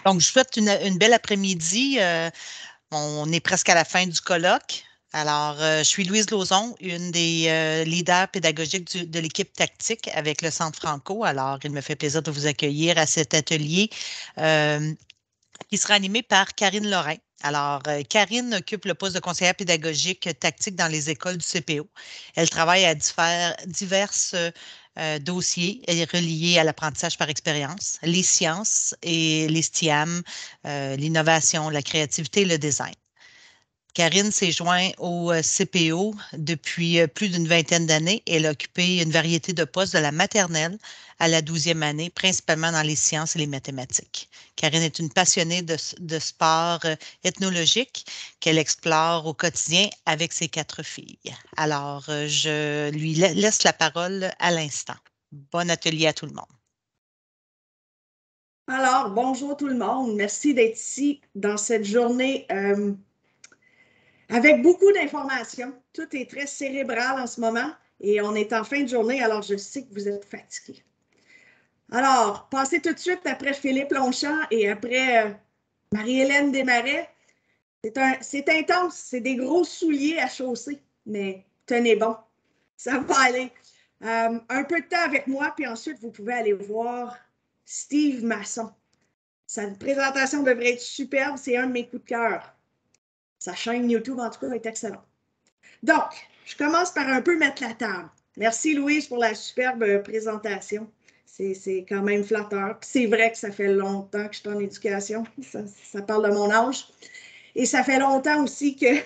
Donc, je vous souhaite une belle après-midi. On est presque à la fin du colloque. Alors, je suis Louise Lauzon, une des leaders pédagogiques de l'équipe tactique avec le Centre Franco. Alors, il me fait plaisir de vous accueillir à cet atelier euh, qui sera animé par Karine Lorrain. Alors, Karine occupe le poste de conseillère pédagogique tactique dans les écoles du CPO. Elle travaille à divers dossiers reliés à l'apprentissage par expérience, les sciences et les STIAM, l'innovation, la créativité et le design. Karine s'est jointe au CPO depuis plus d'une vingtaine d'années. Elle a occupé une variété de postes de la maternelle à la 12e année, principalement dans les sciences et les mathématiques. Karine est une passionnée de sport ethnologique qu'elle explore au quotidien avec ses 4 filles. Alors, je lui laisse la parole à l'instant. Bon atelier à tout le monde. Alors, bonjour tout le monde. Merci d'être ici dans cette journée avec beaucoup d'informations. Tout est très cérébral en ce moment et on est en fin de journée, alors je sais que vous êtes fatigués. Alors, passez tout de suite après Philippe Longchamp et après Marie-Hélène Desmarais. C'est intense, c'est des gros souliers à chausser, mais tenez bon, ça va aller. Un peu de temps avec moi, puis ensuite, vous pouvez aller voir Steve Masson. Sa présentation devrait être superbe, c'est un de mes coups de cœur. Sa chaîne YouTube, en tout cas, est excellente. Donc, je commence par un peu mettre la table. Merci Louise pour la superbe présentation. C'est quand même flatteur. C'est vrai que ça fait longtemps que je suis en éducation. Ça parle de mon âge. Et ça fait longtemps aussi que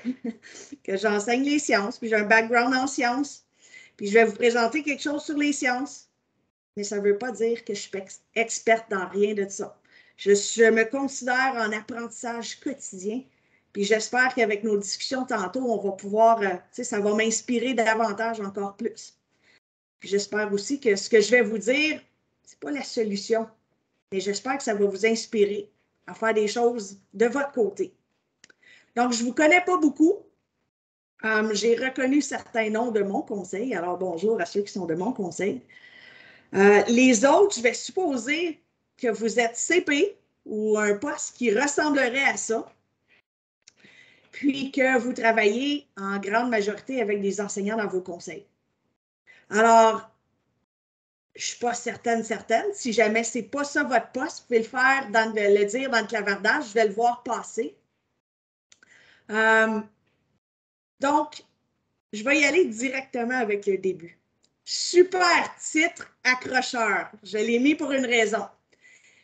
j'enseigne les sciences, puis j'ai un background en sciences. Puis je vais vous présenter quelque chose sur les sciences. Mais ça ne veut pas dire que je suis experte dans rien de ça. Je me considère en apprentissage quotidien. Puis j'espère qu'avec nos discussions tantôt, on va pouvoir, ça va m'inspirer davantage encore plus. Puis j'espère aussi que ce que je vais vous dire, ce n'est pas la solution, mais j'espère que ça va vous inspirer à faire des choses de votre côté. Donc, je ne vous connais pas beaucoup. J'ai reconnu certains noms de mon conseil. Alors, bonjour à ceux qui sont de mon conseil. Les autres, je vais supposer que vous êtes CP ou un poste qui ressemblerait à ça, puis que vous travaillez en grande majorité avec des enseignants dans vos conseils. Alors, je ne suis pas certaine. Si jamais ce n'est pas ça votre poste, vous pouvez le faire, le dire dans le clavardage, je vais le voir passer. Donc, je vais y aller directement avec le début. Super titre accrocheur. Je l'ai mis pour une raison.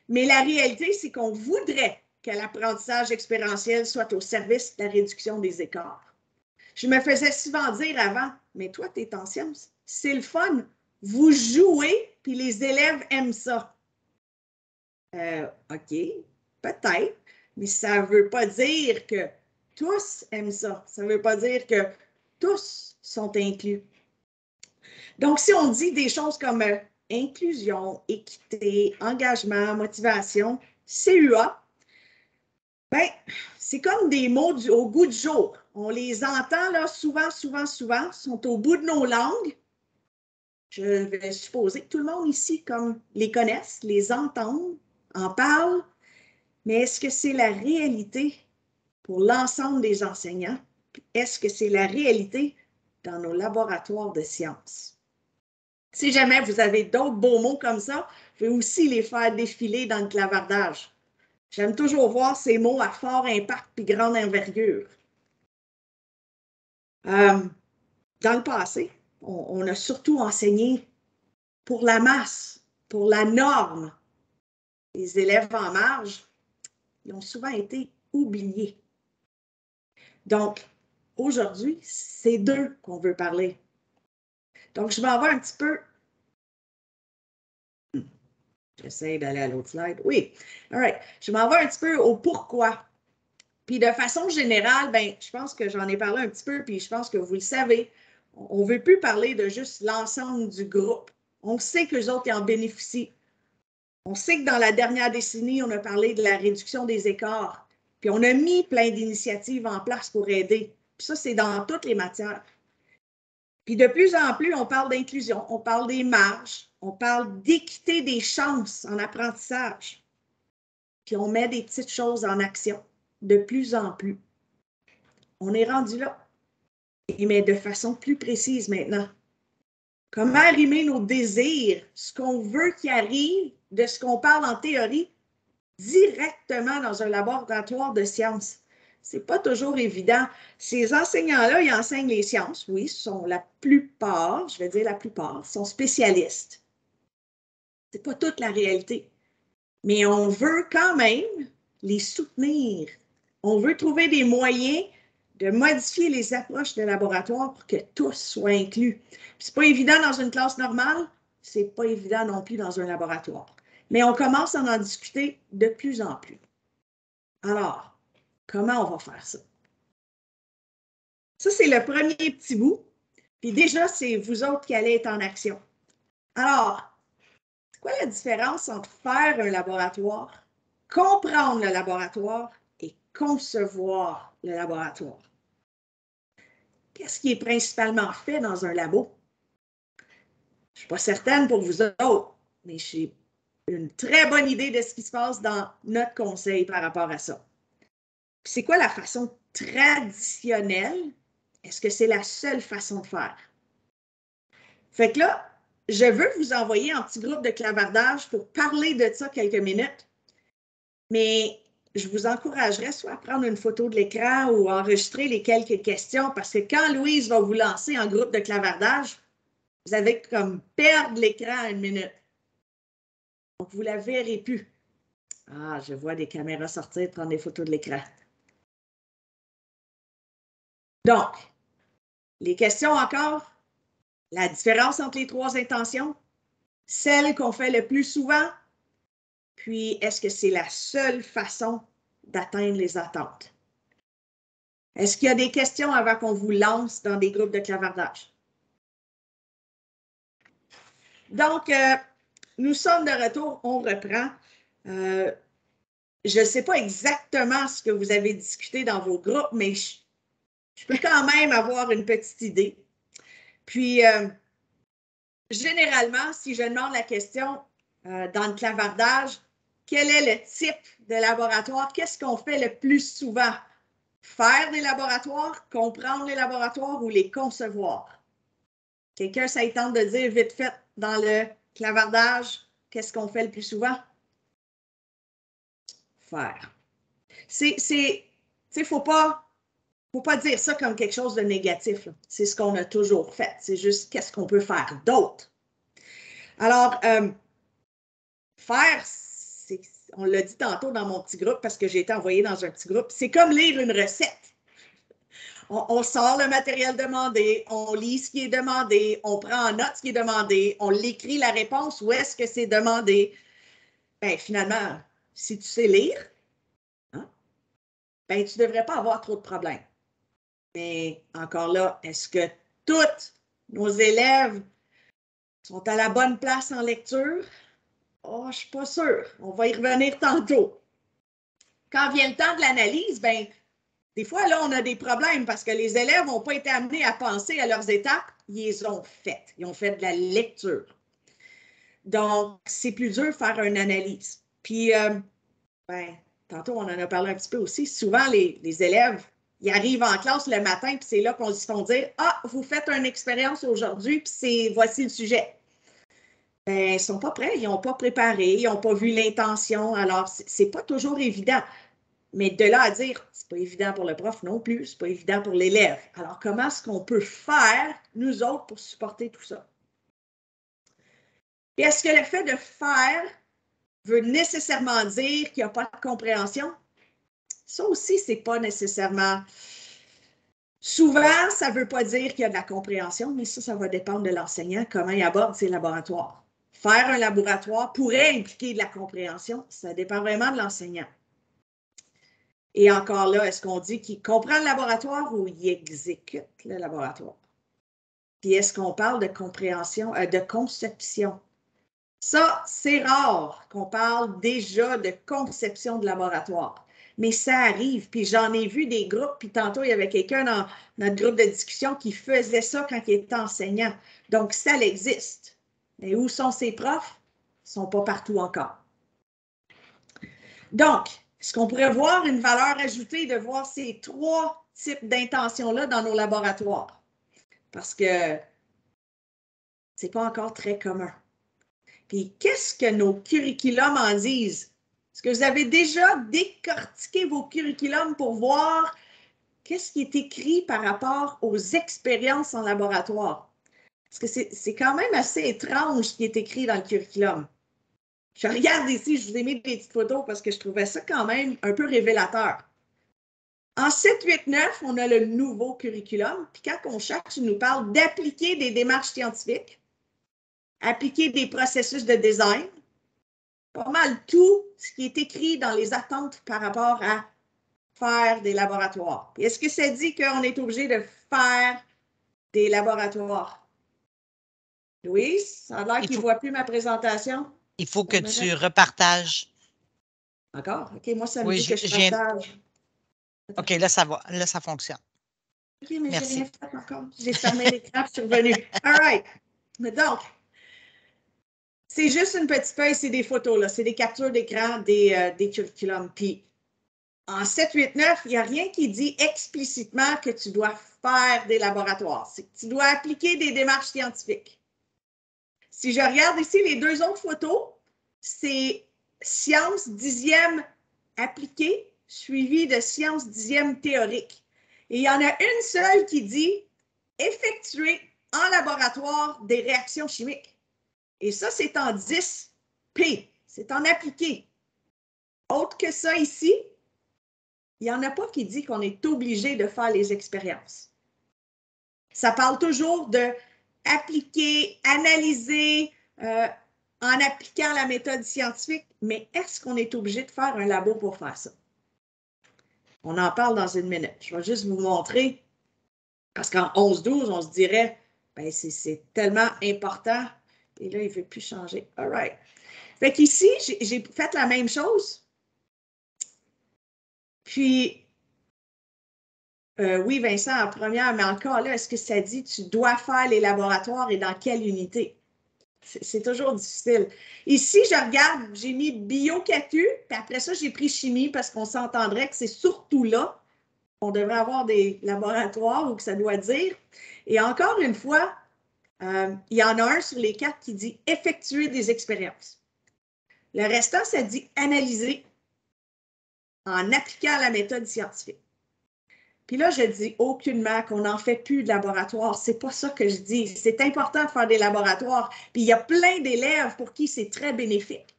Mais la réalité, c'est qu'on voudrait que l'apprentissage expérientiel soit au service de la réduction des écarts. Je me faisais souvent dire avant, mais toi, tu es en sciences, c'est le fun. Vous jouez, puis les élèves aiment ça. OK, peut-être, mais ça ne veut pas dire que tous aiment ça. Ça ne veut pas dire que tous sont inclus. Donc, si on dit des choses comme inclusion, équité, engagement, motivation, CUA, ben, c'est comme des mots au goût du jour. On les entend là, souvent, sont au bout de nos langues. Je vais supposer que tout le monde ici comme les connaisse, les entend, en parle, mais est-ce que c'est la réalité pour l'ensemble des enseignants? Est-ce que c'est la réalité dans nos laboratoires de sciences? Si jamais vous avez d'autres beaux mots comme ça, je vais aussi les faire défiler dans le clavardage. J'aime toujours voir ces mots à fort impact et grande envergure. Dans le passé, on a surtout enseigné pour la masse, pour la norme. Les élèves en marge, ils ont souvent été oubliés. Donc, aujourd'hui, c'est d'eux qu'on veut parler. Donc, je m'en vais un petit peu. J'essaie d'aller à l'autre slide. Oui, all right. Je m'en vais un petit peu au pourquoi. Puis de façon générale, ben, je pense que j'en ai parlé un petit peu, puis je pense que vous le savez, on ne veut plus parler de juste l'ensemble du groupe. On sait que les autres en bénéficient. On sait que dans la dernière décennie, on a parlé de la réduction des écarts. Puis on a mis plein d'initiatives en place pour aider. Puis ça, c'est dans toutes les matières. Puis de plus en plus, on parle d'inclusion, on parle des marges, on parle d'équité des chances en apprentissage. puis on met des petites choses en action de plus en plus. On est rendu là, mais de façon plus précise maintenant. Comment arrimer nos désirs, ce qu'on veut qui arrive, de ce qu'on parle en théorie, directement dans un laboratoire de sciences. C'est pas toujours évident. Ces enseignants-là, ils enseignent les sciences, oui, sont la plupart, je vais dire la plupart, sont spécialistes. C'est pas toute la réalité. Mais on veut quand même les soutenir. On veut trouver des moyens de modifier les approches de laboratoire pour que tous soient inclus. C'est pas évident dans une classe normale, c'est pas évident non plus dans un laboratoire. Mais on commence à en discuter de plus en plus. Alors, comment on va faire ça? Ça, c'est le premier petit bout. Puis déjà, c'est vous autres qui allez être en action. Alors, c'est quoi la différence entre faire un laboratoire, comprendre le laboratoire et concevoir le laboratoire? Qu'est-ce qui est principalement fait dans un labo? Je ne suis pas certaine pour vous autres, mais j'ai une très bonne idée de ce qui se passe dans notre conseil par rapport à ça. C'est quoi la façon traditionnelle? Est-ce que c'est la seule façon de faire? Fait que là, je veux vous envoyer en petit groupe de clavardage pour parler de ça quelques minutes, mais je vous encouragerais soit à prendre une photo de l'écran ou à enregistrer les quelques questions parce que quand Louise va vous lancer en groupe de clavardage, vous avez comme perdre l'écran à une minute. Donc, vous ne la verrez plus. Ah, je vois des caméras sortir, prendre des photos de l'écran. Donc, les questions encore, la différence entre les trois intentions, celle qu'on fait le plus souvent, puis est-ce que c'est la seule façon d'atteindre les attentes? Est-ce qu'il y a des questions avant qu'on vous lance dans des groupes de clavardage? Donc, nous sommes de retour, on reprend. Je ne sais pas exactement ce que vous avez discuté dans vos groupes, mais je peux quand même avoir une petite idée. Puis, généralement, si je demande la question dans le clavardage, quel est le type de laboratoire? Qu'est-ce qu'on fait le plus souvent? Faire des laboratoires, comprendre les laboratoires ou les concevoir? Quelqu'un, ça tente de dire vite fait dans le clavardage, qu'est-ce qu'on fait le plus souvent? Faire. Faut pas dire ça comme quelque chose de négatif. C'est ce qu'on a toujours fait. C'est juste qu'est-ce qu'on peut faire d'autre. Alors, faire, on l'a dit tantôt dans mon petit groupe parce que j'ai été envoyée dans un petit groupe, c'est comme lire une recette. On sort le matériel demandé, on lit ce qui est demandé, on prend en note ce qui est demandé, on l'écrit la réponse où est-ce que c'est demandé. Bien, finalement, si tu sais lire, hein, ben, tu ne devrais pas avoir trop de problèmes. Mais encore là, est-ce que tous nos élèves sont à la bonne place en lecture? Oh, je ne suis pas sûre. On va y revenir tantôt. Quand vient le temps de l'analyse, ben, des fois, là, on a des problèmes parce que les élèves n'ont pas été amenés à penser à leurs étapes. Ils les ont faites. Ils ont fait de la lecture. Donc, c'est plus dur de faire une analyse. Puis, ben, tantôt, on en a parlé un petit peu aussi. Souvent, les élèves, ils arrivent en classe le matin, puis c'est là qu'on se font dire « Ah, vous faites une expérience aujourd'hui, puis voici le sujet. » Ben, ils ne sont pas prêts, ils n'ont pas préparé, ils n'ont pas vu l'intention. Alors, ce n'est pas toujours évident. Mais de là à dire, c'est pas évident pour le prof non plus, c'est pas évident pour l'élève. Alors, comment est-ce qu'on peut faire, nous autres, pour supporter tout ça? Et est-ce que le fait de faire veut nécessairement dire qu'il n'y a pas de compréhension? Ça aussi, c'est pas nécessairement. Souvent, ça ne veut pas dire qu'il y a de la compréhension, mais ça va dépendre de l'enseignant, comment il aborde ses laboratoires. Faire un laboratoire pourrait impliquer de la compréhension, ça dépend vraiment de l'enseignant. Et encore là, est-ce qu'on dit qu'il comprend le laboratoire ou il exécute le laboratoire? Puis est-ce qu'on parle de compréhension, de conception? Ça, c'est rare qu'on parle déjà de conception de laboratoire. Mais ça arrive, puis j'en ai vu des groupes, puis tantôt, il y avait quelqu'un dans notre groupe de discussion qui faisait ça quand il était enseignant. Donc, ça existe. Mais où sont ces profs? Ils ne sont pas partout encore. Donc, est-ce qu'on pourrait voir une valeur ajoutée de voir ces 3 types d'intentions-là dans nos laboratoires? Parce que ce n'est pas encore très commun. Puis, qu'est-ce que nos curriculums en disent? Est-ce que vous avez déjà décortiqué vos curriculums pour voir qu'est-ce qui est écrit par rapport aux expériences en laboratoire? Parce que c'est quand même assez étrange ce qui est écrit dans le curriculum. Je regarde ici, je vous ai mis des petites photos parce que je trouvais ça quand même un peu révélateur. En 7, 8, 9, on a le nouveau curriculum. Puis quand on cherche, il nous parle d'appliquer des démarches scientifiques, appliquer des processus de design, pas mal tout ce qui est écrit dans les attentes par rapport à faire des laboratoires. Est-ce que ça dit qu'on est obligé de faire des laboratoires? Louise, ça a l'air qu'il ne voit plus ma présentation. Il faut que tu repartages. D'accord? OK, moi, ça me dit que je partage. OK, là, ça va. Là, ça fonctionne. OK, mais je n'ai rien fait encore. J'ai fermé l'écran et je suis revenue. All right. Donc, c'est juste une petite feuille, c'est des photos, là. C'est des captures d'écran des curriculums. Puis, en 7, 8, 9, il n'y a rien qui dit explicitement que tu dois faire des laboratoires. Tu dois appliquer des démarches scientifiques. Si je regarde ici les 2 autres photos, c'est sciences 10e appliquées suivi de sciences 10e théorique. Et il y en a une seule qui dit effectuer en laboratoire des réactions chimiques. Et ça, c'est en 10P. C'est en appliqué. Autre que ça ici, il n'y en a pas qui dit qu'on est obligé de faire les expériences. Ça parle toujours de appliquer, analyser en appliquant la méthode scientifique, mais est-ce qu'on est obligé de faire un labo pour faire ça? On en parle dans une minute. Je vais juste vous montrer, parce qu'en 11-12, on se dirait, ben c'est tellement important. Et là, il ne veut plus changer. All right. Fait qu'ici, j'ai fait la même chose. Puis, oui, Vincent, en première, mais encore là, est-ce que ça dit tu dois faire les laboratoires et dans quelle unité? C'est toujours difficile. Ici, je regarde, j'ai mis bio-catu, puis après ça, j'ai pris chimie parce qu'on s'entendrait que c'est surtout là qu'on devrait avoir des laboratoires ou que ça doit dire. Et encore une fois, il y en a un sur les 4 qui dit effectuer des expériences. Le restant, ça dit analyser en appliquant la méthode scientifique. Puis là, je dis aucunement qu'on n'en fait plus de laboratoire. C'est pas ça que je dis. C'est important de faire des laboratoires. Puis il y a plein d'élèves pour qui c'est très bénéfique.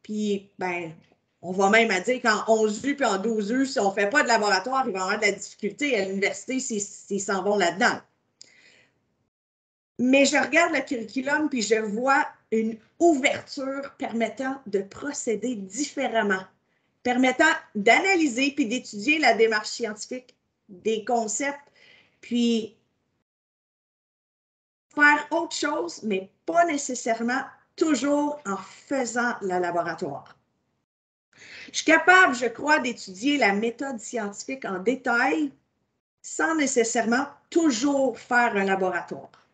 Puis, ben, on va même à dire qu'en 11U puis en 12U, si on ne fait pas de laboratoire, ils vont avoir de la difficulté à l'université s'ils s'en vont là-dedans. Mais je regarde le curriculum puis je vois une ouverture permettant de procéder différemment, permettant d'analyser puis d'étudier la démarche scientifique des concepts, puis faire autre chose, mais pas nécessairement toujours en faisant le laboratoire. Je suis capable, je crois, d'étudier la méthode scientifique en détail sans nécessairement toujours faire un laboratoire.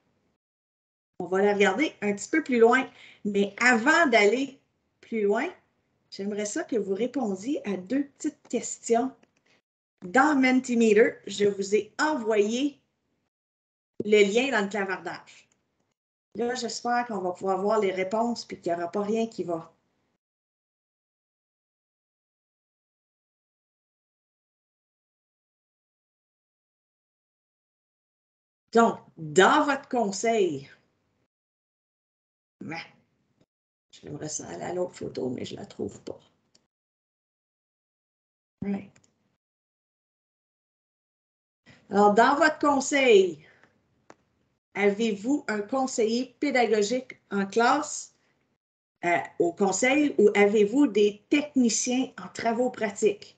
On va la regarder un petit peu plus loin, mais avant d'aller plus loin, j'aimerais ça que vous répondiez à 2 petites questions. Dans Mentimeter, je vous ai envoyé le lien dans le clavardage. Là, j'espère qu'on va pouvoir voir les réponses et qu'il n'y aura pas rien qui va. Donc, dans votre conseil, j'aimerais ça aller à l'autre photo, mais je ne la trouve pas. Right. Alors, dans votre conseil, avez-vous un conseiller pédagogique en classe au conseil ou avez-vous des techniciens en travaux pratiques?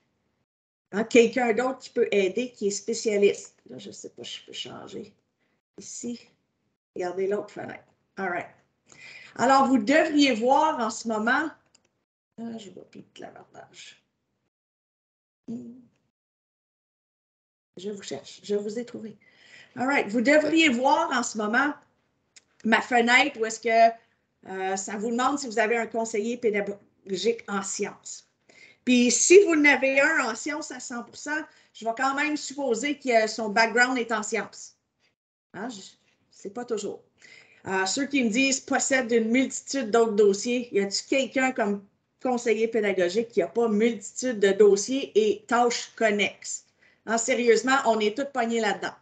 Hein, quelqu'un d'autre qui peut aider, qui est spécialiste. Là, je ne sais pas, je peux changer. Ici, regardez l'autre fenêtre. All right. Alors, vous devriez voir en ce moment, je ne vois plus de clavardage. Je vous cherche, je vous ai trouvé. All right. Vous devriez voir en ce moment ma fenêtre où est-ce que ça vous demande si vous avez un conseiller pédagogique en sciences. Puis si vous en avez un en sciences à 100%, je vais quand même supposer que son background est en sciences. Hein? C'est pas toujours. Ceux qui me disent possèdent une multitude d'autres dossiers, y a-t-il quelqu'un comme conseiller pédagogique qui n'a pas une multitude de dossiers et tâches connexes? Hein, sérieusement, on est tous pognés là-dedans.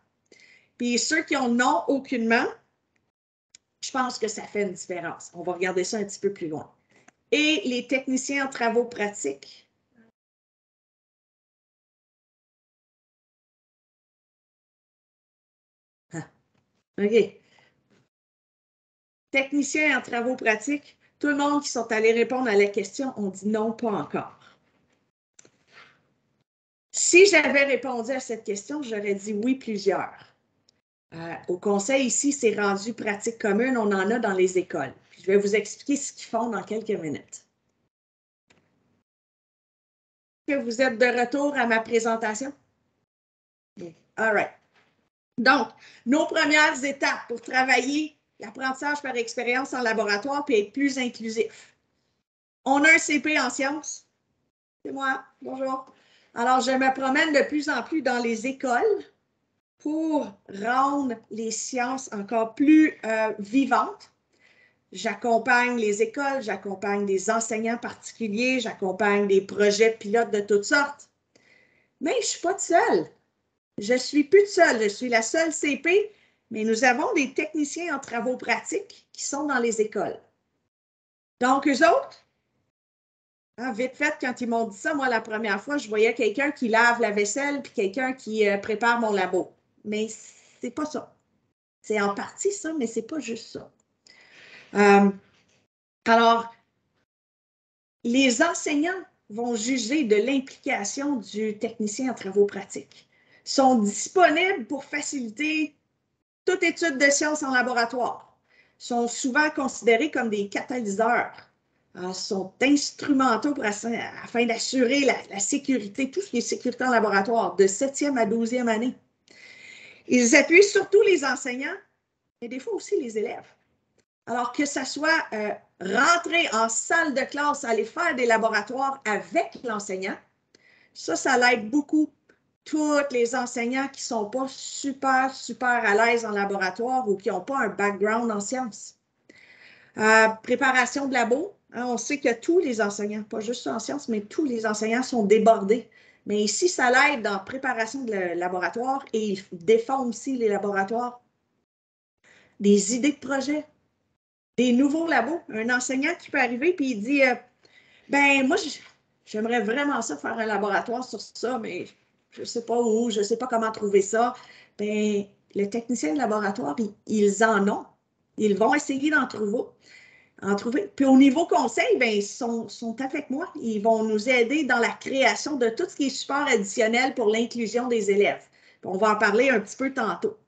Puis ceux qui en ont aucunement, je pense que ça fait une différence. On va regarder ça un petit peu plus loin. Et les techniciens en travaux pratiques. Ah, OK. Techniciens en travaux pratiques, tout le monde qui sont allés répondre à la question, on dit non, pas encore. Si j'avais répondu à cette question, j'aurais dit oui plusieurs. Au conseil ici, c'est rendu pratique commune, on en a dans les écoles. Puis je vais vous expliquer ce qu'ils font dans quelques minutes. Est-ce que vous êtes de retour à ma présentation? All right. Donc, nos premières étapes pour travailler l'apprentissage par expérience en laboratoire puis être plus inclusif. On a un CP en sciences. C'est moi. Bonjour. Alors, je me promène de plus en plus dans les écoles pour rendre les sciences encore plus vivantes. J'accompagne les écoles, j'accompagne des enseignants particuliers, j'accompagne des projets pilotes de toutes sortes. Mais je ne suis pas seule. Je ne suis plus seule. Je suis la seule CP, mais nous avons des techniciens en travaux pratiques qui sont dans les écoles. Donc, eux autres, hein, vite fait, quand ils m'ont dit ça, moi, la première fois, je voyais quelqu'un qui lave la vaisselle puis quelqu'un qui prépare mon labo. Mais c'est pas ça. C'est en partie ça, mais c'est pas juste ça. Alors, les enseignants vont juger de l'implication du technicien en travaux pratiques. Ils sont disponibles pour faciliter toute étude de sciences en laboratoire. Ils sont souvent considérés comme des catalyseurs. Ils sont instrumentaux afin d'assurer la sécurité, tout ce qui est sécurité en laboratoire, de 7e à 12e année. Ils appuient surtout les enseignants, mais des fois aussi les élèves. Alors que ce soit rentrer en salle de classe, aller faire des laboratoires avec l'enseignant, ça l'aide beaucoup. Tous les enseignants qui ne sont pas super à l'aise en laboratoire ou qui n'ont pas un background en sciences. Préparation de labo, hein, on sait que tous les enseignants, pas juste en sciences, mais tous les enseignants sont débordés. Mais ici, ça l'aide dans la préparation de laboratoire et ils défendent aussi les laboratoires. Des idées de projet, des nouveaux labos. Un enseignant qui peut arriver et il dit ben moi, j'aimerais vraiment ça faire un laboratoire sur ça, mais je ne sais pas où, je ne sais pas comment trouver ça. Bien, le technicien de laboratoire, ils en ont. Ils vont essayer d'en trouver. Puis au niveau conseil, bien, ils sont avec moi. Ils vont nous aider dans la création de tout ce qui est support additionnel pour l'inclusion des élèves. Puis on va en parler un petit peu tantôt.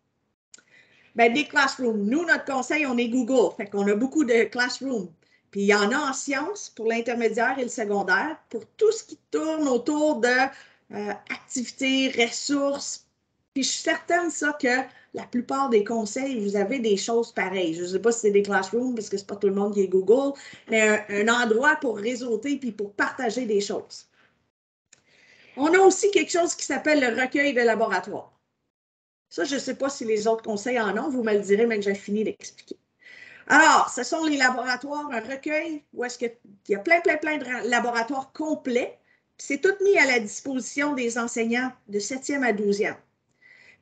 Bien, des classrooms. Nous, notre conseil, on est Google. Fait qu'on a beaucoup de classrooms. Puis il y en a en sciences pour l'intermédiaire et le secondaire, pour tout ce qui tourne autour de activités, ressources. Puis je suis certaine ça que la plupart des conseils, vous avez des choses pareilles. Je ne sais pas si c'est des classrooms parce que ce n'est pas tout le monde qui est Google, mais un endroit pour réseauter puis pour partager des choses. On a aussi quelque chose qui s'appelle le recueil de laboratoire. Ça, je ne sais pas si les autres conseils en ont, vous me le direz, mais que j'ai fini d'expliquer. Alors, ce sont les laboratoires, un recueil où est-ce qu'il y a plein de laboratoires complets. C'est tout mis à la disposition des enseignants de 7e à 12e.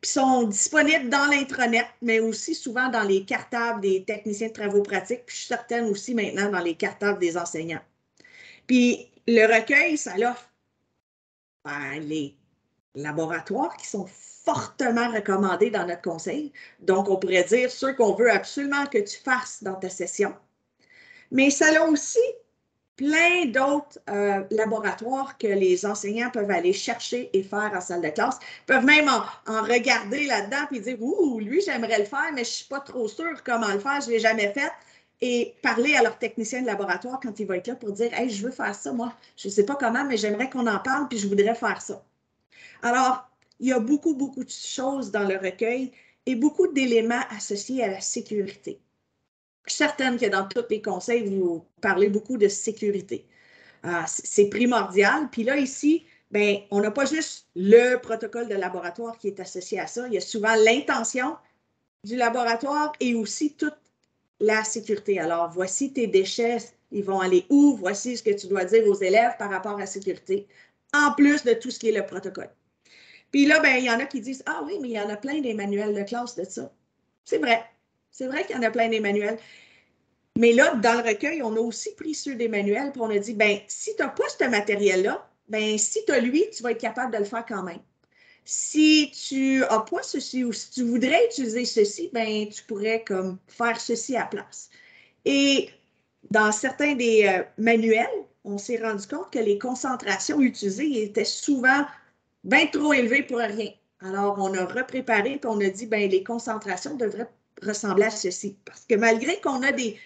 Puis sont disponibles dans l'intranet, mais aussi souvent dans les cartables des techniciens de travaux pratiques, puis je suis certaine aussi maintenant dans les cartables des enseignants. Puis le recueil, ça l'offre les laboratoires qui sont fortement recommandés dans notre conseil. Donc, on pourrait dire ceux qu'on veut absolument que tu fasses dans ta session. Mais ça a aussi plein d'autres laboratoires que les enseignants peuvent aller chercher et faire en salle de classe. Ils peuvent même en regarder là-dedans et dire « Ouh, lui, j'aimerais le faire, mais je ne suis pas trop sûre comment le faire, je ne l'ai jamais fait. » Et parler à leur technicien de laboratoire quand il va être là pour dire « Hey, je veux faire ça, moi. Je ne sais pas comment, mais j'aimerais qu'on en parle puis je voudrais faire ça. » Alors, il y a beaucoup de choses dans le recueil et beaucoup d'éléments associés à la sécurité. Je suis certaine que dans tous les conseils, vous parlez beaucoup de sécurité. C'est primordial. Puis là, ici, bien, on n'a pas juste le protocole de laboratoire qui est associé à ça. Il y a souvent l'intention du laboratoire et aussi toute la sécurité. Alors, voici tes déchets, ils vont aller où? Voici ce que tu dois dire aux élèves par rapport à la sécurité, en plus de tout ce qui est le protocole. Puis là, ben, il y en a qui disent, ah oui, mais il y en a plein des manuels de classe de ça. C'est vrai. C'est vrai qu'il y en a plein des manuels. Mais là, dans le recueil, on a aussi pris ceux des manuels, puis on a dit, ben, si tu n'as pas ce matériel-là, ben, si tu as lui, tu vas être capable de le faire quand même. Si tu n'as pas ceci ou si tu voudrais utiliser ceci, ben, tu pourrais comme faire ceci à la place. Et dans certains des manuels, on s'est rendu compte que les concentrations utilisées étaient souvent bien trop élevées pour rien. Alors, on a repréparé et on a dit, ben, les concentrations devraient ressembler à ceci. Parce que malgré qu'on a des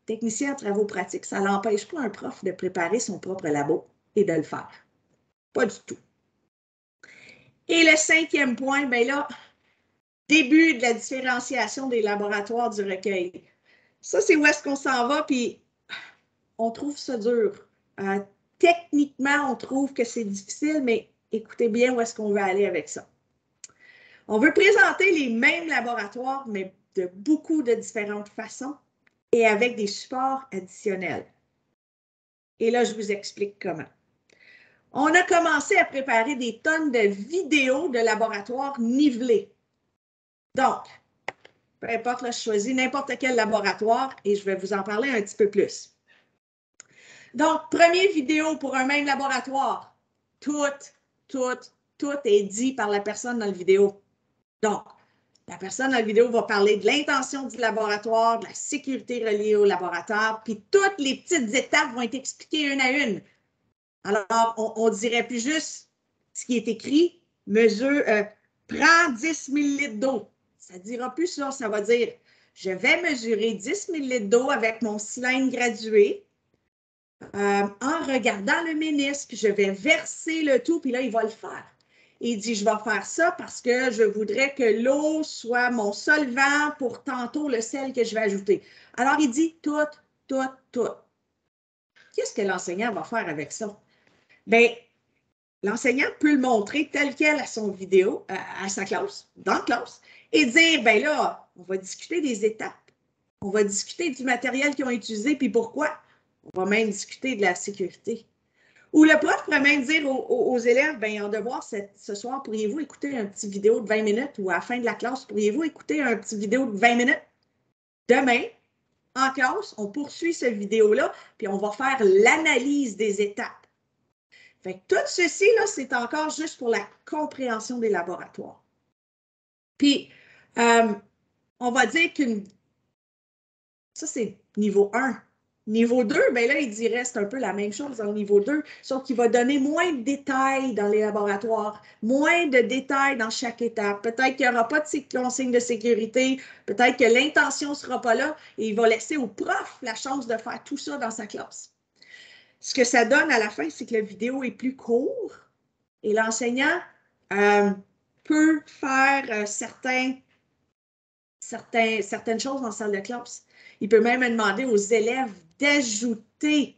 techniciens en travaux pratiques, ça n'empêche pas un prof de préparer son propre labo et de le faire. Pas du tout. Et le 5e point, bien là, début de la différenciation des laboratoires du recueil. Ça, c'est où est-ce qu'on s'en va, puis on trouve ça dur. Techniquement, on trouve que c'est difficile, mais écoutez bien où est-ce qu'on veut aller avec ça. On veut présenter les mêmes laboratoires, mais de beaucoup de différentes façons et avec des supports additionnels. Et là, je vous explique comment. On a commencé à préparer des tonnes de vidéos de laboratoires nivelés. Donc, peu importe, là, je choisis n'importe quel laboratoire et je vais vous en parler un petit peu plus. Donc, première vidéo pour un même laboratoire. Tout est dit par la personne dans la vidéo. Donc, la personne dans la vidéo va parler de l'intention du laboratoire, de la sécurité reliée au laboratoire, puis toutes les petites étapes vont être expliquées une à une. Alors, on ne dirait plus juste ce qui est écrit, prends 10 ml d'eau. Ça ne dira plus ça, ça va dire, je vais mesurer 10 ml d'eau avec mon cylindre gradué. En regardant le ménisque, je vais verser le tout, puis là, il va le faire. Il dit, je vais faire ça parce que je voudrais que l'eau soit mon solvant pour tantôt le sel que je vais ajouter. Alors, il dit tout. Qu'est-ce que l'enseignant va faire avec ça? Bien, l'enseignant peut le montrer tel quel à son vidéo, à sa classe, dans la classe, et dire, bien là, on va discuter des étapes. On va discuter du matériel qu'ils ont utilisé, puis pourquoi. On va même discuter de la sécurité. Ou le prof pourrait même dire aux élèves, bien, en devoir ce soir, pourriez-vous écouter un petit vidéo de 20 minutes ou à la fin de la classe, pourriez-vous écouter un petit vidéo de 20 minutes? Demain, en classe, on poursuit cette vidéo-là, puis on va faire l'analyse des étapes. Fait que tout ceci, là, c'est encore juste pour la compréhension des laboratoires. Puis, on va dire ça, c'est niveau 1. Niveau 2, bien là, il dirait c'est un peu la même chose dans le niveau 2, sauf qu'il va donner moins de détails dans les laboratoires, moins de détails dans chaque étape. Peut-être qu'il n'y aura pas de consigne de sécurité, peut-être que l'intention ne sera pas là et il va laisser au prof la chance de faire tout ça dans sa classe. Ce que ça donne à la fin, c'est que la vidéo est plus courte et l'enseignant peut faire certaines choses en salle de classe. Il peut même demander aux élèves d'ajouter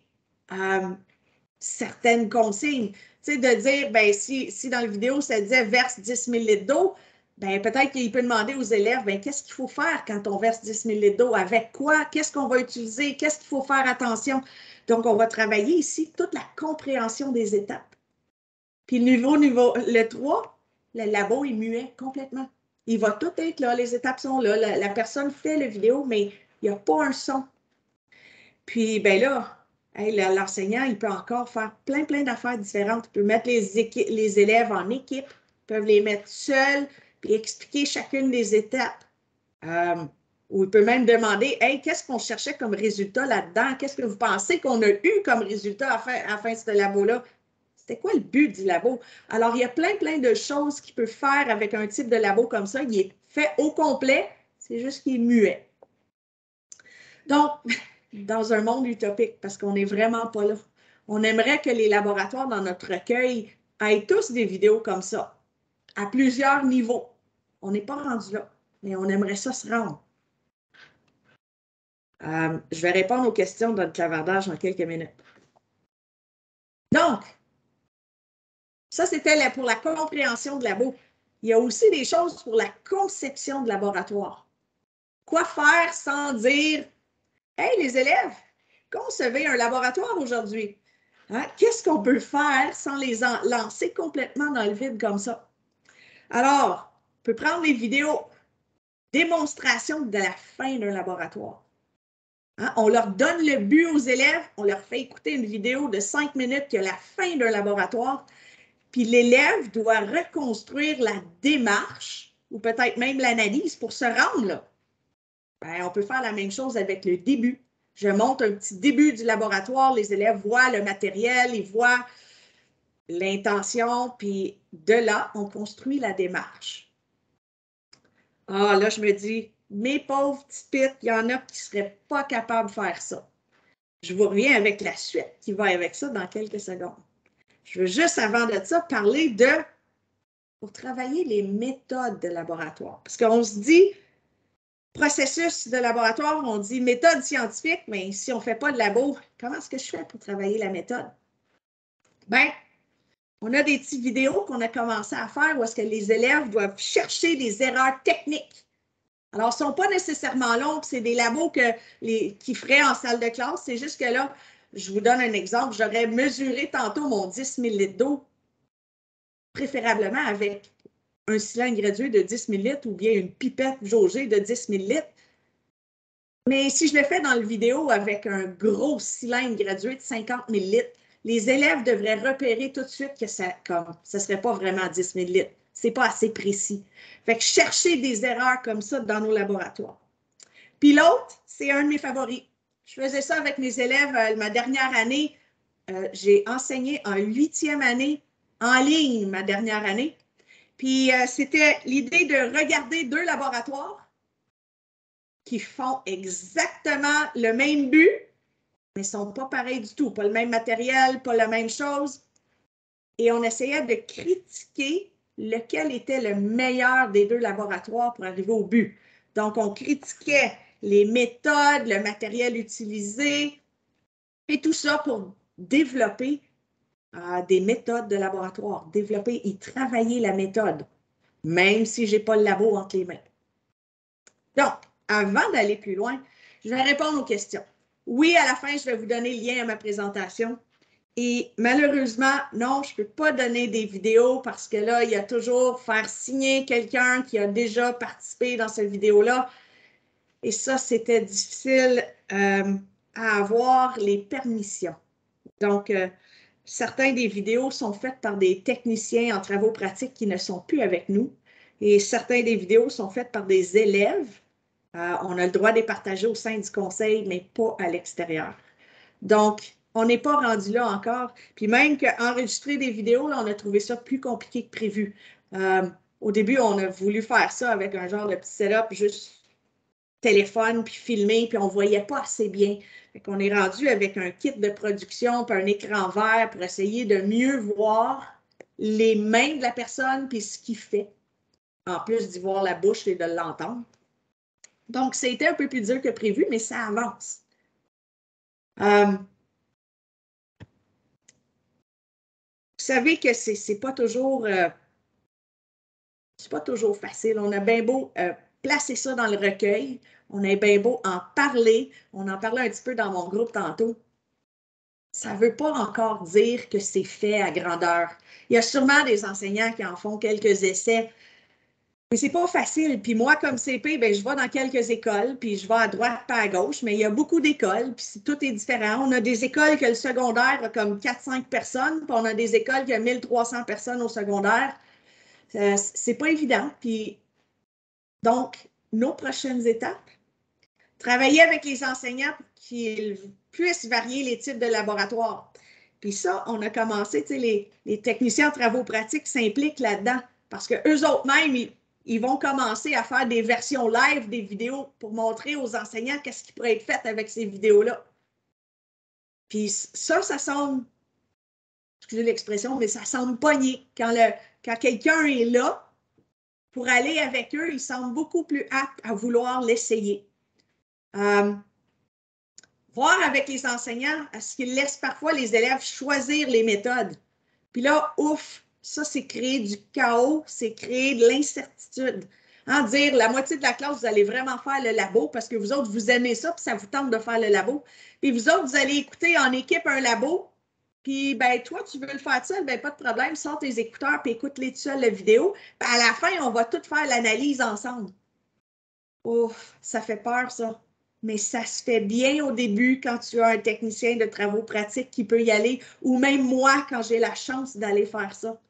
certaines consignes. Tu sais, de dire, ben, si dans la vidéo, ça disait verse 10 ml d'eau, ben, peut-être qu'il peut demander aux élèves, ben, qu'est-ce qu'il faut faire quand on verse 10 ml d'eau? Avec quoi? Qu'est-ce qu'on va utiliser? Qu'est-ce qu'il faut faire attention? Donc, on va travailler ici toute la compréhension des étapes. Puis le 3, le labo est muet complètement. Il va tout être là, les étapes sont là, la personne fait la vidéo, mais il n'y a pas un son. Puis, ben là, l'enseignant, il peut encore faire plein d'affaires différentes. Il peut mettre les élèves en équipe, peuvent les mettre seuls, puis expliquer chacune des étapes. Ou il peut même demander, hey, qu'est-ce qu'on cherchait comme résultat là-dedans? Qu'est-ce que vous pensez qu'on a eu comme résultat à la fin de ce labo-là? C'était quoi le but du labo? Alors, il y a plein de choses qu'il peut faire avec un type de labo comme ça. Il est fait au complet, c'est juste qu'il est muet. Donc, dans un monde utopique, parce qu'on n'est vraiment pas là, on aimerait que les laboratoires dans notre recueil aient tous des vidéos comme ça, à plusieurs niveaux. On n'est pas rendu là, mais on aimerait ça se rendre. Je vais répondre aux questions dans le clavardage en quelques minutes. Donc, ça, c'était pour la compréhension de labo. Il y a aussi des choses pour la conception de laboratoire. Quoi faire sans dire « Hey, les élèves, concevez un laboratoire aujourd'hui. Hein? Qu'est-ce qu'on peut faire sans les lancer complètement dans le vide comme ça? » Alors, on peut prendre les vidéos, démonstration de la fin d'un laboratoire. Hein? On leur donne le but aux élèves, on leur fait écouter une vidéo de 5 minutes qui est la fin d'un laboratoire, puis l'élève doit reconstruire la démarche ou peut-être même l'analyse pour se rendre là. Ben, on peut faire la même chose avec le début. Je montre un petit début du laboratoire, les élèves voient le matériel, ils voient l'intention, puis de là, on construit la démarche. Ah, là, je me dis, mes pauvres petits pits, il y en a qui ne seraient pas capables de faire ça. Je vous reviens avec la suite qui va avec ça dans quelques secondes. Je veux juste, avant de ça, parler pour travailler les méthodes de laboratoire. Parce qu'on se dit, processus de laboratoire, on dit méthode scientifique, mais si on ne fait pas de labo, comment est-ce que je fais pour travailler la méthode? Bien, on a des petites vidéos qu'on a commencé à faire où est-ce que les élèves doivent chercher des erreurs techniques. Alors, ce ne sont pas nécessairement longs, c'est des labos qu'ils feraient en salle de classe. C'est juste que là, je vous donne un exemple. J'aurais mesuré tantôt mon 10 000 litres d'eau, préférablement avec un cylindre gradué de 10 000 litres ou bien une pipette jaugée de 10 000 litres. Mais si je le fais dans le vidéo avec un gros cylindre gradué de 50 000 litres, les élèves devraient repérer tout de suite que ça ne serait pas vraiment 10 000 litres. Ce n'est pas assez précis. Fait que chercher des erreurs comme ça dans nos laboratoires. Puis l'autre, c'est un de mes favoris. Je faisais ça avec mes élèves ma dernière année. J'ai enseigné en 8e année en ligne ma dernière année. Puis c'était l'idée de regarder 2 laboratoires qui font exactement le même but, mais ne sont pas pareils du tout. Pas le même matériel, pas la même chose. Et on essayait de critiquer lequel était le meilleur des 2 laboratoires pour arriver au but. Donc, on critiquait les méthodes, le matériel utilisé, et tout ça pour développer des méthodes de laboratoire, développer et travailler la méthode, même si je n'ai pas le labo entre les mains. Donc, avant d'aller plus loin, je vais répondre aux questions. Oui, à la fin, je vais vous donner le lien à ma présentation. Et malheureusement, non, je ne peux pas donner des vidéos parce que là, il y a toujours faire signer quelqu'un qui a déjà participé dans cette vidéo-là. Et ça, c'était difficile à avoir les permissions. Donc, certains des vidéos sont faites par des techniciens en travaux pratiques qui ne sont plus avec nous. Et certains des vidéos sont faites par des élèves. On a le droit de les partager au sein du conseil, mais pas à l'extérieur. Donc, on n'est pas rendu là encore. Puis même qu'enregistrer des vidéos, là, on a trouvé ça plus compliqué que prévu. Au début, on a voulu faire ça avec un genre de petit setup, juste téléphone, puis filmer, puis on ne voyait pas assez bien. Fait qu'on est rendu avec un kit de production, puis un écran vert pour essayer de mieux voir les mains de la personne, puis ce qu'il fait, en plus d'y voir la bouche et de l'entendre. Donc, c'était un peu plus dur que prévu, mais ça avance. Vous savez que c'est pas toujours facile. On a bien beau placer ça dans le recueil, on a bien beau en parler, on en parlait un petit peu dans mon groupe tantôt. Ça ne veut pas encore dire que c'est fait à grandeur. Il y a sûrement des enseignants qui en font quelques essais, mais c'est pas facile. Puis moi, comme CP, ben, je vais dans quelques écoles, puis je vais à droite, pas à gauche, mais il y a beaucoup d'écoles, puis tout est différent. On a des écoles que le secondaire a comme 4-5 personnes, puis on a des écoles qui ont 1300 personnes au secondaire. C'est pas évident. Puis donc, nos prochaines étapes, travailler avec les enseignants pour qu'ils puissent varier les types de laboratoires. Puis ça, on a commencé, tu sais, les techniciens en travaux pratiques s'impliquent là-dedans parce qu'eux autres mêmes, ils vont commencer à faire des versions live des vidéos pour montrer aux enseignants qu'est-ce qui pourrait être fait avec ces vidéos-là. Puis ça semble, excusez l'expression, mais ça semble pogner. Quand quelqu'un est là pour aller avec eux, il semble beaucoup plus apte à vouloir l'essayer. voir avec les enseignants à ce qu'ils laissent parfois les élèves choisir les méthodes. Puis là, ouf, ça, c'est créer du chaos, c'est créer de l'incertitude. Hein, dire la moitié de la classe, vous allez vraiment faire le labo parce que vous autres, vous aimez ça, puis ça vous tente de faire le labo. Puis vous autres, vous allez écouter en équipe un labo, puis ben toi, tu veux le faire seul, ben pas de problème, sors tes écouteurs, puis écoute-les tout seul la vidéo. Puis à la fin, on va tout faire l'analyse ensemble. Ouf, ça fait peur, ça. Mais ça se fait bien au début quand tu as un technicien de travaux pratiques qui peut y aller, ou même moi quand j'ai la chance d'aller faire ça.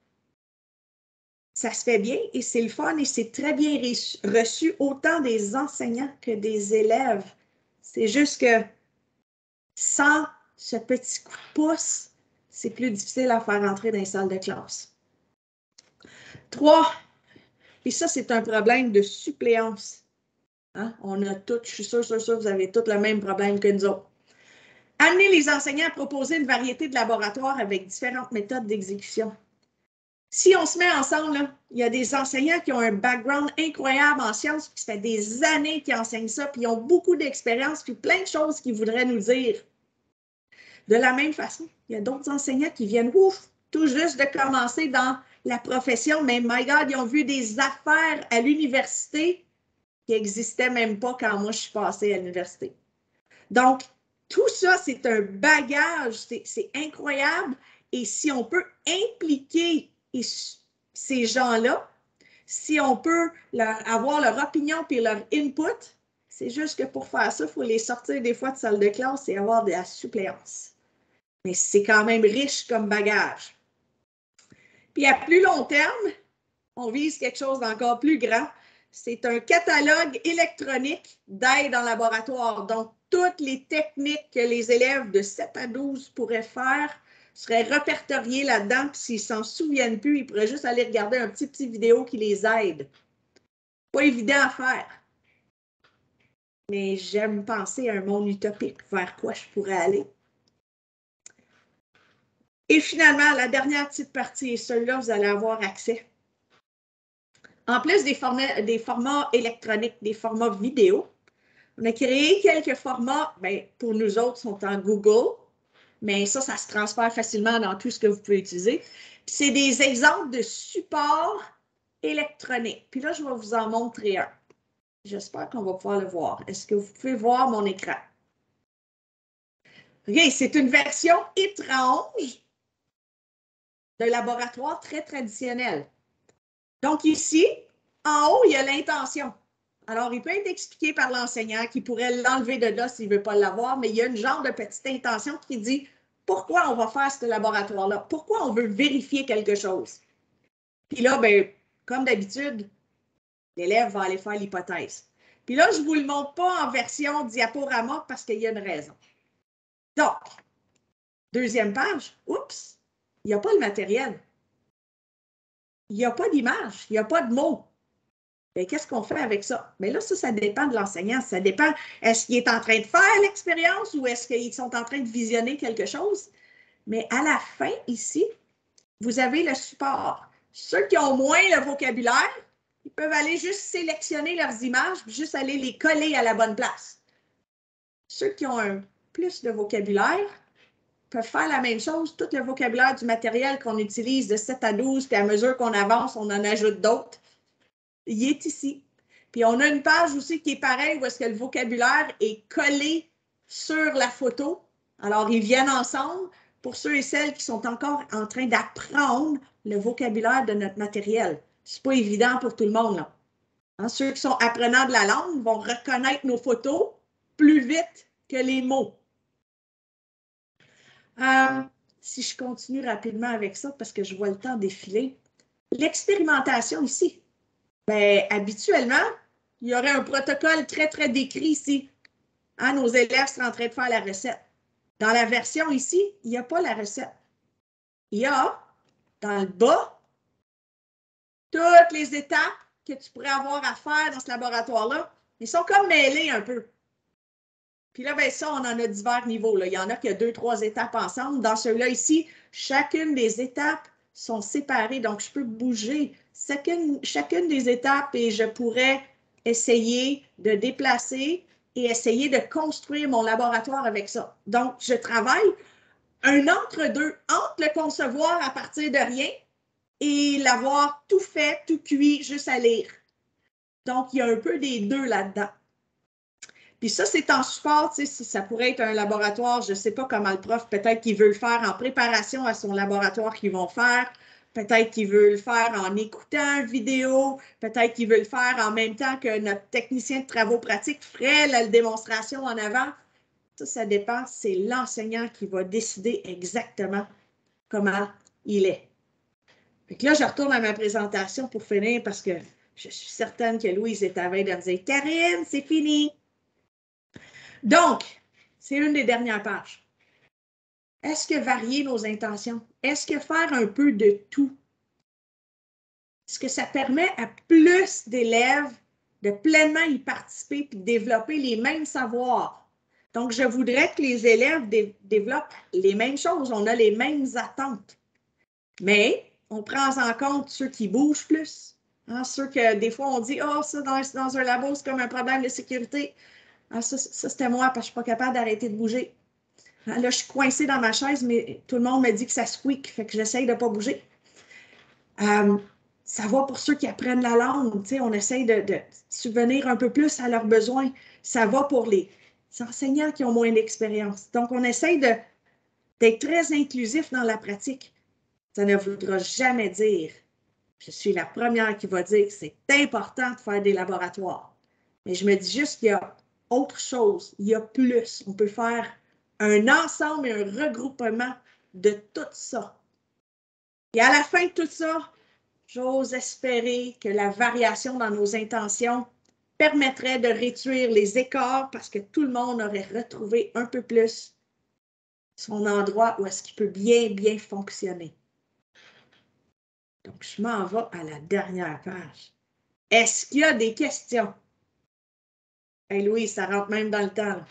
Ça se fait bien et c'est le fun et c'est très bien reçu autant des enseignants que des élèves. C'est juste que sans ce petit coup de pouce, c'est plus difficile à faire entrer dans les salles de classe. 3, et ça, c'est un problème de suppléance. Hein? On a tous, je suis sûre, vous avez tous le même problème que nous autres. Amener les enseignants à proposer une variété de laboratoires avec différentes méthodes d'exécution. Si on se met ensemble, là, il y a des enseignants qui ont un background incroyable en sciences, puis ça fait des années qu'ils enseignent ça, puis ils ont beaucoup d'expérience, puis plein de choses qu'ils voudraient nous dire. De la même façon, il y a d'autres enseignants qui viennent, ouf, tout juste de commencer dans la profession, mais my God, ils ont vu des affaires à l'université qui n'existaient même pas quand moi je suis passée à l'université. Donc, tout ça, c'est un bagage, c'est incroyable, et si on peut impliquer ces gens-là, si on peut avoir leur opinion et leur input, c'est juste que pour faire ça, il faut les sortir des fois de salle de classe et avoir de la suppléance. Mais c'est quand même riche comme bagage. Puis à plus long terme, on vise quelque chose d'encore plus grand. C'est un catalogue électronique d'aide en laboratoire. Donc, toutes les techniques que les élèves de 7 à 12 pourraient faire seraient répertoriées là-dedans. Puis s'ils ne s'en souviennent plus, ils pourraient juste aller regarder un petit vidéo qui les aide. Pas évident à faire. Mais j'aime penser à un monde utopique vers quoi je pourrais aller. Et finalement, la dernière petite partie, et celle-là, vous allez avoir accès. En plus des formats électroniques, des formats vidéo, on a créé quelques formats, bien, pour nous autres, sont en Google, mais ça se transfère facilement dans tout ce que vous pouvez utiliser. Puis c'est des exemples de supports électroniques. Puis là, je vais vous en montrer un. J'espère qu'on va pouvoir le voir. Est-ce que vous pouvez voir mon écran? OK, c'est une version étrange de laboratoire très traditionnel. Donc ici, en haut, il y a l'intention. Alors, il peut être expliqué par l'enseignant qui pourrait l'enlever de là s'il ne veut pas l'avoir, mais il y a une genre de petite intention qui dit pourquoi on va faire ce laboratoire-là, pourquoi on veut vérifier quelque chose. Puis là, ben, comme d'habitude, l'élève va aller faire l'hypothèse. Puis là, je ne vous le montre pas en version diaporama parce qu'il y a une raison. Donc, deuxième page, oups, il n'y a pas le matériel. Il n'y a pas d'image, il n'y a pas de mots. Bien, qu'est-ce qu'on fait avec ça? Bien là, ça dépend de l'enseignant. Ça dépend, est-ce qu'il est en train de faire l'expérience ou est-ce qu'ils sont en train de visionner quelque chose? Mais à la fin, ici, vous avez le support. Ceux qui ont moins le vocabulaire, ils peuvent aller juste sélectionner leurs images, puis juste aller les coller à la bonne place. Ceux qui ont un plus de vocabulaire peuvent faire la même chose. Tout le vocabulaire du matériel qu'on utilise de 7 à 12, puis à mesure qu'on avance, on en ajoute d'autres. Il est ici. Puis on a une page aussi qui est pareille où est-ce que le vocabulaire est collé sur la photo. Alors, ils viennent ensemble pour ceux et celles qui sont encore en train d'apprendre le vocabulaire de notre matériel. Ce n'est pas évident pour tout le monde, là. Hein, ceux qui sont apprenants de la langue vont reconnaître nos photos plus vite que les mots. Si je continue rapidement avec ça, parce que je vois le temps défiler. L'expérimentation ici. Bien, habituellement, il y aurait un protocole très, très décrit ici. Hein, nos élèves seraient en train de faire la recette. Dans la version ici, il n'y a pas la recette. Il y a, dans le bas, toutes les étapes que tu pourrais avoir à faire dans ce laboratoire-là. Ils sont comme mêlés un peu. Puis là, bien ça, on en a divers niveaux, là. Il y en a qui ont 2, 3 étapes ensemble. Dans ceux-là ici, chacune des étapes sont séparées. Donc, je peux bouger chacune des étapes et je pourrais essayer de déplacer et essayer de construire mon laboratoire avec ça. Donc, je travaille un entre-deux, entre le concevoir à partir de rien et l'avoir tout fait, tout cuit, juste à lire. Donc, il y a un peu des deux là-dedans. Puis ça, c'est en support, tu sais, si ça pourrait être un laboratoire, je ne sais pas comment le prof, peut-être qu'il veut le faire en préparation à son laboratoire qu'ils vont faire, peut-être qu'il veut le faire en écoutant une vidéo, peut-être qu'il veut le faire en même temps que notre technicien de travaux pratiques ferait la démonstration en avant. Ça dépend, c'est l'enseignant qui va décider exactement comment il est. Fait que là, je retourne à ma présentation pour finir parce que je suis certaine que Louise est à veille de me dire « Karine, c'est fini! » Donc, c'est une des dernières pages. Est-ce que varier nos intentions? Est-ce que faire un peu de tout? Est-ce que ça permet à plus d'élèves de pleinement y participer et de développer les mêmes savoirs? Donc, je voudrais que les élèves développent les mêmes choses. On a les mêmes attentes. Mais on prend en compte ceux qui bougent plus. Hein, ceux que des fois on dit « Oh, ça, dans un labo, c'est comme un problème de sécurité. » Ah, ça c'était moi parce que je ne suis pas capable d'arrêter de bouger. Ah, là, je suis coincée dans ma chaise, mais tout le monde me dit que ça squeak, fait que j'essaye de ne pas bouger. Ça va pour ceux qui apprennent la langue. On essaye de subvenir un peu plus à leurs besoins. Ça va pour les enseignants qui ont moins d'expérience. Donc, on essaye d'être très inclusif dans la pratique. Ça ne voudra jamais dire, je suis la première qui va dire que c'est important de faire des laboratoires. Mais je me dis juste qu'il y a autre chose, il y a plus. On peut faire un ensemble et un regroupement de tout ça. Et à la fin de tout ça, j'ose espérer que la variation dans nos intentions permettrait de réduire les écarts parce que tout le monde aurait retrouvé un peu plus son endroit où est-ce qu'il peut bien, bien fonctionner. Donc, je m'en vais à la dernière page. Est-ce qu'il y a des questions? Hey Louis, ça rentre même dans le temps. Là.